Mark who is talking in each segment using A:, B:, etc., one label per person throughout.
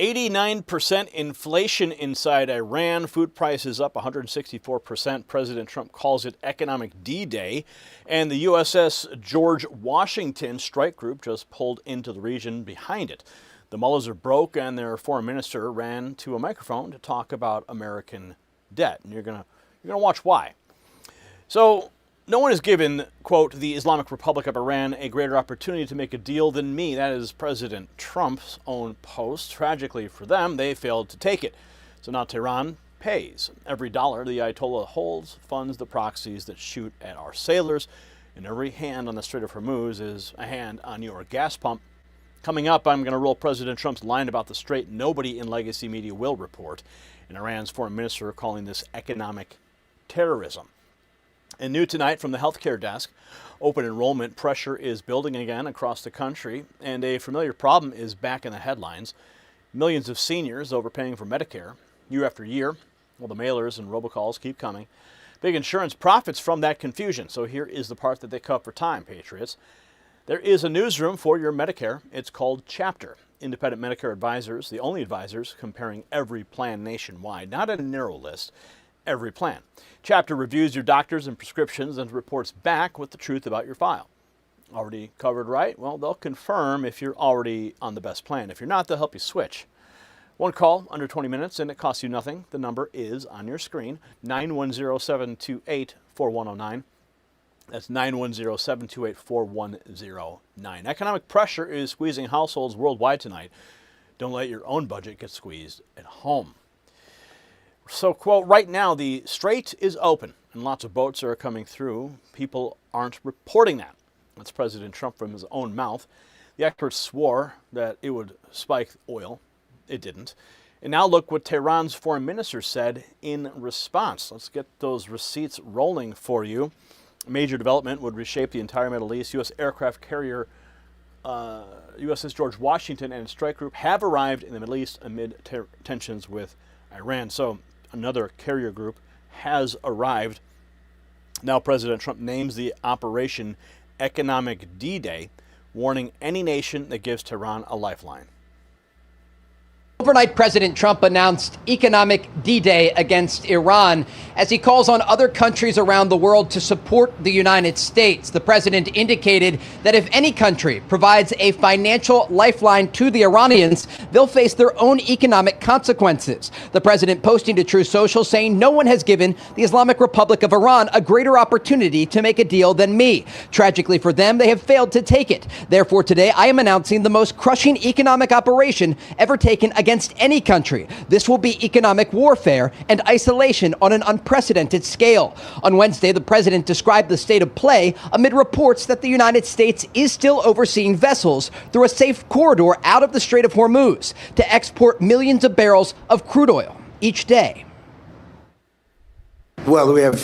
A: 89% inflation inside Iran. Food prices up 164%. President Trump calls it economic D-Day. And the USS George Washington strike group just pulled into the region behind it. The mullahs are broke, and their foreign minister ran to a microphone to talk about American debt. And you're gonna watch why. So no one has given, quote, the Islamic Republic of Iran a greater opportunity to make a deal than me. That is President Trump's own post. Tragically for them, they failed to take it. So now Tehran pays. Every dollar the Ayatollah holds funds the proxies that shoot at our sailors. And every hand on the Strait of Hormuz is a hand on your gas pump. Coming up, I'm going to roll President Trump's line about the Strait nobody in legacy media will report. And Iran's foreign minister calling this economic terrorism. And new tonight from the healthcare desk, open enrollment pressure is building again across the country, and a familiar problem is back in the headlines. Millions of seniors overpaying for Medicare year after year, while the mailers and robocalls keep coming. Big insurance profits from that confusion, so here is the part that they cut for time, Patriots. There is a newsroom for your Medicare. It's called Chapter. Independent Medicare advisors, the only advisors comparing every plan nationwide, not a narrow list. Every plan. Chapter reviews your doctors and prescriptions and reports back with the truth about your file. Already covered right? Well, they'll confirm if you're already on the best plan. If you're not, they'll help you switch. One call, under 20 minutes, and it costs you nothing. The number is on your screen, 910-728-4109. That's 910-728-4109. Economic pressure is squeezing households worldwide tonight. Don't let your own budget get squeezed at home. So, quote, right now the strait is open and lots of boats are coming through. People aren't reporting that. That's President Trump from his own mouth. The experts swore that it would spike oil. It didn't. And now look what Tehran's foreign minister said in response. Let's get those receipts rolling for you. A major development would reshape the entire Middle East. U.S. aircraft carrier USS George Washington and its strike group have arrived in the Middle East amid tensions with Iran. So another carrier group has arrived. Now President Trump names the operation Economic D-Day, warning any nation that gives Tehran a lifeline.
B: Overnight, President Trump announced economic D-Day against Iran as he calls on other countries around the world to support the United States. The president indicated that if any country provides a financial lifeline to the Iranians, they'll face their own economic consequences. The president posting to Truth Social saying no one has given the Islamic Republic of Iran a greater opportunity to make a deal than me. Tragically for them, they have failed to take it. Therefore, today I am announcing the most crushing economic operation ever taken against any country. This will be economic warfare and isolation on an unprecedented scale. On Wednesday, the president described the state of play amid reports that the United States is still overseeing vessels through a safe corridor out of the Strait of Hormuz to export millions of barrels of crude oil each day.
C: Well, we have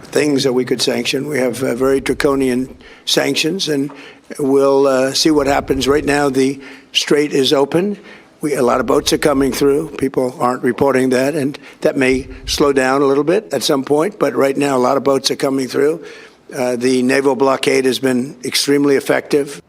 C: things that we could sanction. We have very draconian sanctions, and we'll see what happens. Right now, the strait is open. A lot of boats are coming through. People aren't reporting that, and that may slow down a little bit at some point. But right now, a lot of boats are coming through. The naval blockade has been extremely effective.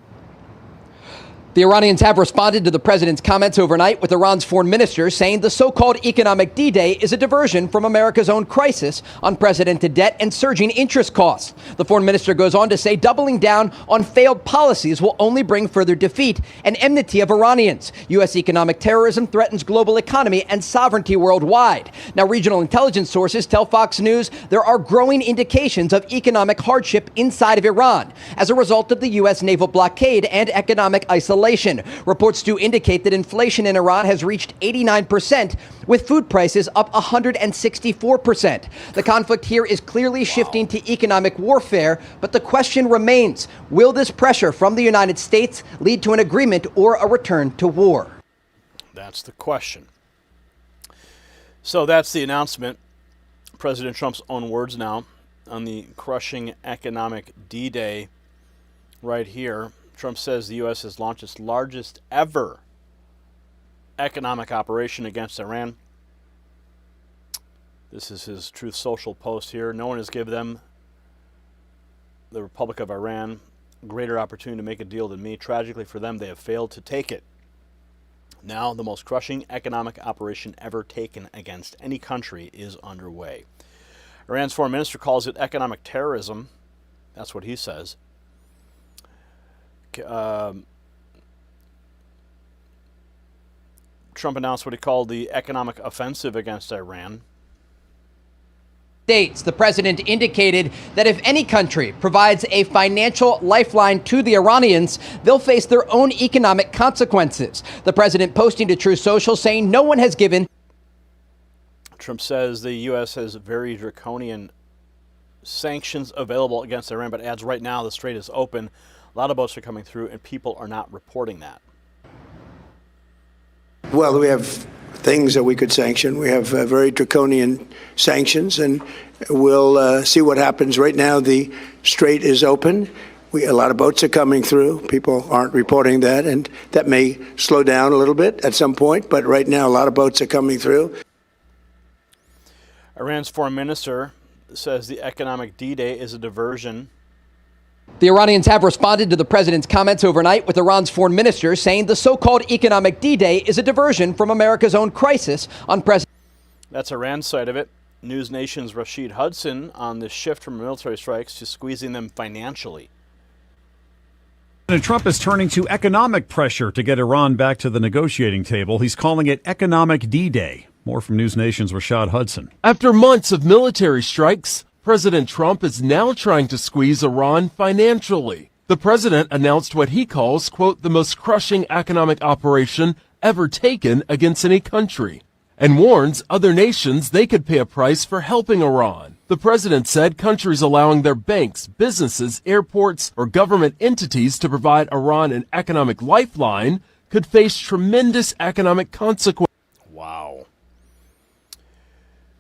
B: The Iranians have responded to the president's comments overnight, with Iran's foreign minister saying the so-called economic D-Day is a diversion from America's own crisis, unprecedented debt, and surging interest costs. The foreign minister goes on to say doubling down on failed policies will only bring further defeat and enmity of Iranians. U.S. economic terrorism threatens global economy and sovereignty worldwide. Now, regional intelligence sources tell Fox News there are growing indications of economic hardship inside of Iran as a result of the U.S. naval blockade and economic isolation. Reports do indicate that inflation in Iran has reached 89%, with food prices up 164%. The conflict here is clearly shifting to economic warfare, but the question remains, will this pressure from the United States lead to an agreement or a return to war?
A: That's the question. So that's the announcement. President Trump's own words now on the crushing economic D-Day right here. Trump says the U.S. has launched its largest ever economic operation against Iran. This is his Truth Social post here. No one has given them, the Republic of Iran, greater opportunity to make a deal than me. Tragically for them, they have failed to take it. Now, the most crushing economic operation ever taken against any country is underway. Iran's foreign minister calls it economic terrorism. That's what he says. Trump announced what he called the economic offensive against Iran.
B: States, the president indicated that if any country provides a financial lifeline to the Iranians, they'll face their own economic consequences. The president posting to Truth Social saying no one has given.
A: Trump says the U.S. has very draconian sanctions available against Iran, but adds right now the strait is open. A lot of boats are coming through, and people are not reporting that.
C: Well, we have things that we could sanction. We have very draconian sanctions, and we'll see what happens. Right now, the strait is open. A lot of boats are coming through. People aren't reporting that, and that may slow down a little bit at some point, but right now, a lot of boats are coming through.
A: Iran's foreign minister says the economic D-Day is a diversion.
B: The Iranians have responded to the president's comments overnight, with Iran's foreign minister saying the so-called economic D-Day is a diversion from America's own crisis on President.
A: That's Iran's side of it. News Nation's Rashid Hudson on the shift from military strikes to squeezing them financially.
D: President Trump is turning to economic pressure to get Iran back to the negotiating table. He's calling it economic D-Day. More from News Nation's Rashid Hudson.
E: After months of military strikes, President Trump is now trying to squeeze Iran financially. The president announced what he calls, quote, the most crushing economic operation ever taken against any country, and warns other nations they could pay a price for helping Iran. The president said countries allowing their banks, businesses, airports, or government entities to provide Iran an economic lifeline could face tremendous economic consequences.
A: Wow.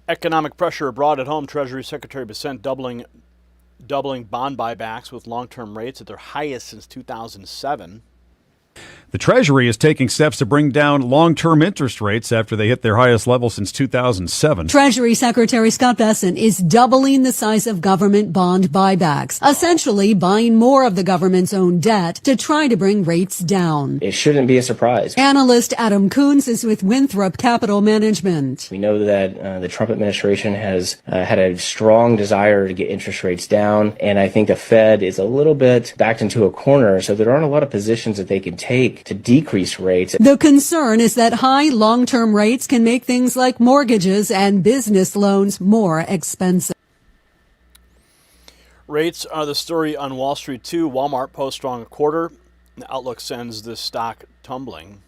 A: Economic pressure abroad. At home, Treasury Secretary Bessent doubling bond buybacks with long-term rates at their highest since 2007.
D: The Treasury is taking steps to bring down long-term interest rates after they hit their highest level since 2007.
F: Treasury Secretary Scott Bessent is doubling the size of government bond buybacks, essentially buying more of the government's own debt to try to bring rates down.
G: It shouldn't be a surprise.
F: Analyst Adam Coons is with Winthrop Capital Management.
G: We know that the Trump administration has had a strong desire to get interest rates down, and I think the Fed is a little bit backed into a corner, so there aren't a lot of positions that they can take to decrease rates.
F: The concern is that high long-term rates can make things like mortgages and business loans more expensive.
A: Rates are the story on Wall Street, too. Walmart posts strong quarter. The outlook sends the stock tumbling.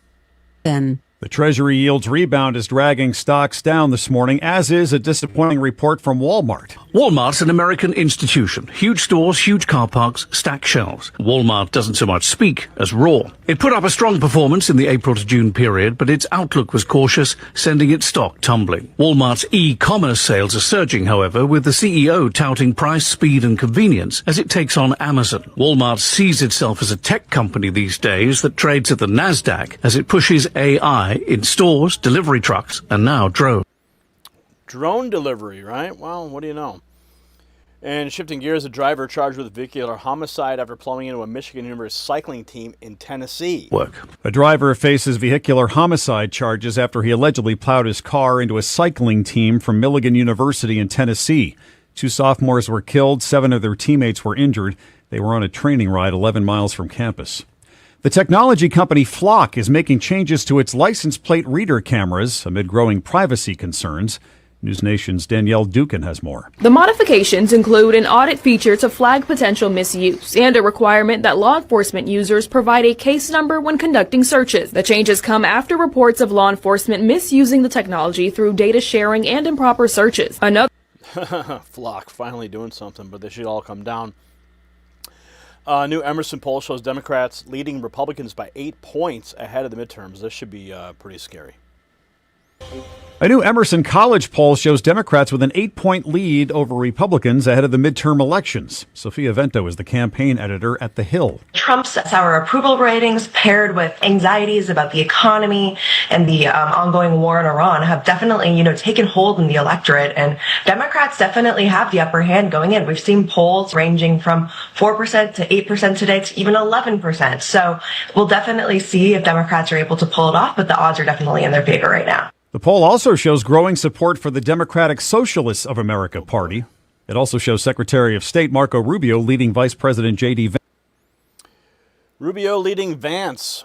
D: The Treasury yields rebound is dragging stocks down this morning, as is a disappointing report from Walmart.
H: Walmart's an American institution. Huge stores, huge car parks, stacked shelves. Walmart doesn't so much speak as roar. It put up a strong performance in the April to June period, but its outlook was cautious, sending its stock tumbling. Walmart's e-commerce sales are surging, however, with the CEO touting price, speed and convenience as it takes on Amazon. Walmart sees itself as a tech company these days that trades at the NASDAQ as it pushes AI in stores, delivery trucks, and now drones.
A: Drone delivery, right? Well, what do you know? And shifting gears, a driver charged with vehicular homicide after plowing into a Michigan University cycling team in Tennessee.
D: A driver faces vehicular homicide charges after he allegedly plowed his car into a cycling team from Milligan University in Tennessee. 2 sophomores were killed. 7 of their teammates were injured. They were on a training ride 11 miles from campus. The technology company Flock is making changes to its license plate reader cameras amid growing privacy concerns. News Nation's Danielle Dukin has more.
I: The modifications include an audit feature to flag potential misuse and a requirement that law enforcement users provide a case number when conducting searches. The changes come after reports of law enforcement misusing the technology through data sharing and improper searches.
A: Flock finally doing something, but they should all come down. New Emerson poll shows Democrats leading Republicans by 8 points ahead of the midterms. This should be pretty scary.
D: A new Emerson College poll shows Democrats with an 8-point lead over Republicans ahead of the midterm elections. Sophia Vento is the campaign editor at The Hill.
J: Trump's sour approval ratings paired with anxieties about the economy and the ongoing war in Iran have definitely, taken hold in the electorate. And Democrats definitely have the upper hand going in. We've seen polls ranging from 4% to 8% today to even 11%. So we'll definitely see if Democrats are able to pull it off, but the odds are definitely in their favor right now.
D: The poll also shows growing support for the Democratic Socialists of America party. It also shows Secretary of State Marco Rubio leading Vice President J.D. Vance.
A: Rubio leading Vance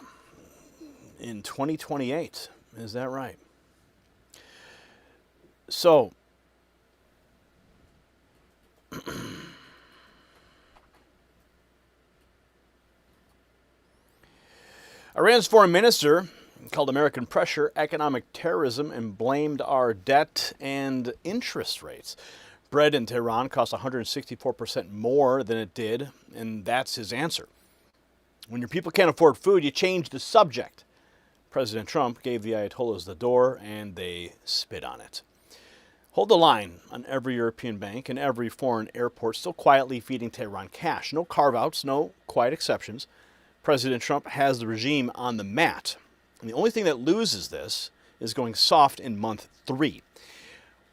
A: in 2028. Is that right? So, Iran's foreign minister called American pressure economic terrorism and blamed our debt and interest rates. Bread in Tehran costs 164% more than it did, and that's his answer. When your people can't afford food, you change the subject. President Trump gave the ayatollahs the door, and they spit on it. Hold the line on every European bank and every foreign airport still quietly feeding Tehran cash. No carve-outs, no quiet exceptions. President Trump has the regime on the mat. And the only thing that loses this is going soft in month 3.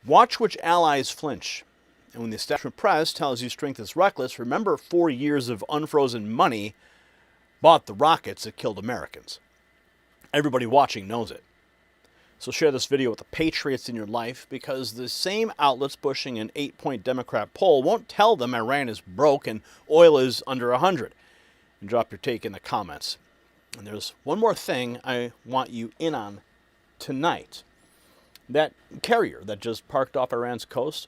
A: Watch which allies flinch. And when the establishment press tells you strength is reckless, remember 4 years of unfrozen money bought the rockets that killed Americans. Everybody watching knows it. So share this video with the patriots in your life, because the same outlets pushing an 8-point Democrat poll won't tell them Iran is broke and oil is under 100. And drop your take in the comments. And there's one more thing I want you in on tonight. That carrier that just parked off Iran's coast,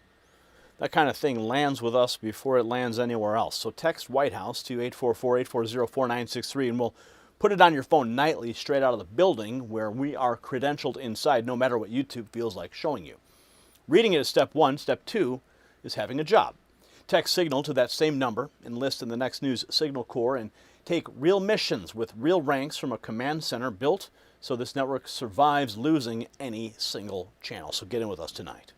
A: that kind of thing lands with us before it lands anywhere else. So text White House to 844-840-4963 and we'll put it on your phone nightly straight out of the building where we are credentialed inside, no matter what YouTube feels like showing you. Reading it is step 1. Step 2 is having a job. Text Signal to that same number, enlist in the next news Signal Corps, and take real missions with real ranks from a command center built so this network survives losing any single channel. So get in with us tonight.